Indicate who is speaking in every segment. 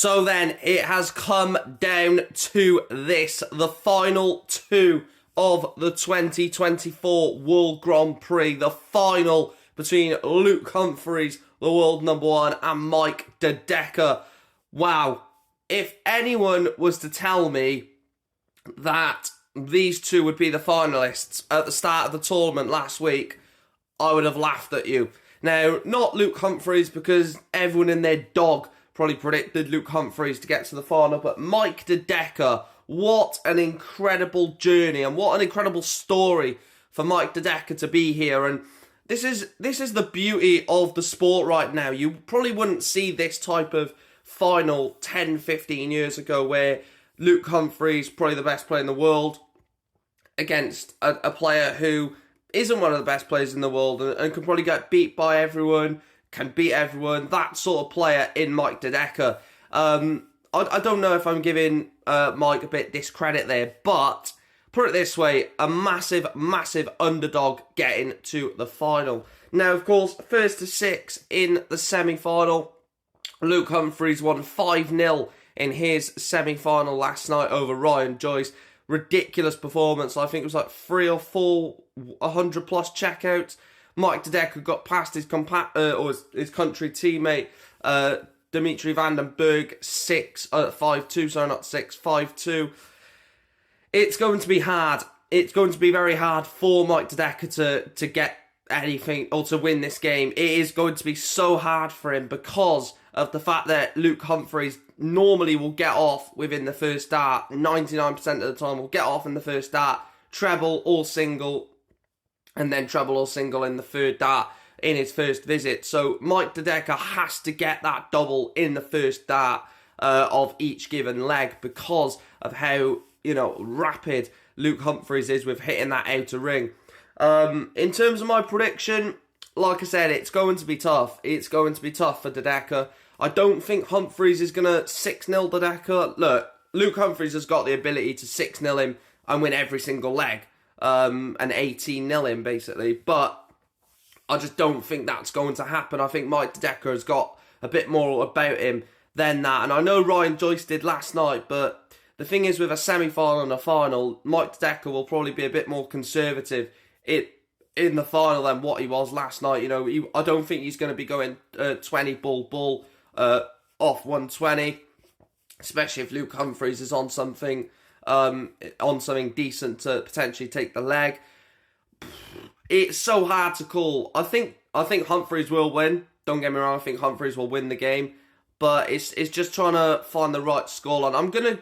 Speaker 1: So then it has come down to this, the final two of the 2024 World Grand Prix, the final between Luke Humphries, the world number one, and Mike De Decker. Wow, if anyone was to tell me that these two would be the finalists at the start of the tournament last week, I would have laughed at you. Now, not Luke Humphries, because everyone and their dog probably predicted Luke Humphries to get to the final, but Mike De Decker, what an incredible journey and what an incredible story for Mike De Decker to be here. And this is the beauty of the sport right now. You probably wouldn't see this type of final 10, 15 years ago where Luke Humphries, probably the best player in the world, against a player who isn't one of the best players in the world and can probably get beat by everyone, can beat everyone, that sort of player in Mike De Decker. I don't know if I'm giving Mike a bit discredit there, but put it this way, a massive, massive underdog getting to the final. Now, of course, first to six in the semi-final, Luke Humphries won 5-0 in his semi-final last night over Ryan Joyce. Ridiculous performance. I think it was like 3 or 4 100-plus checkouts. Mike De Decker got past his country teammate, Dimitri van den Berg, 5-2. It's going to be hard. It's going to be very hard for Mike De Decker to get anything or to win this game. It is going to be so hard for him because of the fact that Luke Humphries normally will get off within the first dart. 99% of the time will get off in the first dart, treble or single, and then treble or single in the third dart in his first visit. So Mike De Decker has to get that double in the first dart of each given leg because of how, rapid Luke Humphries is with hitting that outer ring. In terms of my prediction, like I said, it's going to be tough. It's going to be tough for De Decker. I don't think Humphries is going to 6-0 De Decker. Look, Luke Humphries has got the ability to 6-0 him and win every single leg. And 18-0 him, basically. But I just don't think that's going to happen. I think Mike De Decker has got a bit more about him than that. And I know Ryan Joyce did last night, but the thing is, with a semi-final and a final, Mike De Decker will probably be a bit more conservative in the final than what he was last night. I don't think he's going to be going 20 bull off 120, especially if Luke Humphries is on something decent to potentially take the leg. It's so hard to call. I think Humphries will win. Don't get me wrong. I think Humphries will win the game, but it's just trying to find the right scoreline. I'm gonna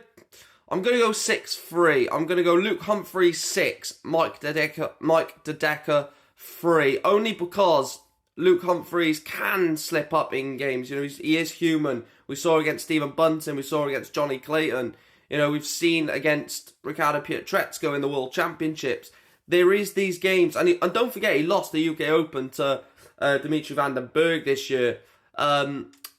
Speaker 1: go 6-3. I'm gonna go Luke Humphries 6, Mike De Decker 3. Only because Luke Humphries can slip up in games. He is human. We saw against Stephen Bunting. We saw against Johnny Clayton. We've seen against Riccardo Pietrezco in the World Championships. There is these games. And don't forget, he lost the UK Open to Dimitri van den Berg this year.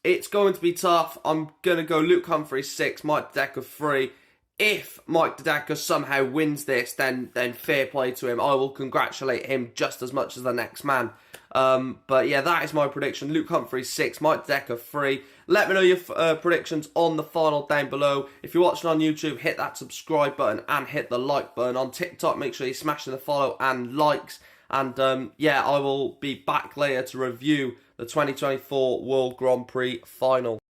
Speaker 1: It's going to be tough. I'm going to go Luke Humphries 6, Mike De Decker 3. If Mike De Decker somehow wins this, then fair play to him. I will congratulate him just as much as the next man. But yeah, that is my prediction. Luke Humphries 6, Mike De Decker 3. Let me know your predictions on the final down below. If you're watching on YouTube, hit that subscribe button and hit the like button. On TikTok, make sure you're smashing the follow and likes. And yeah, I will be back later to review the 2024 World Grand Prix final.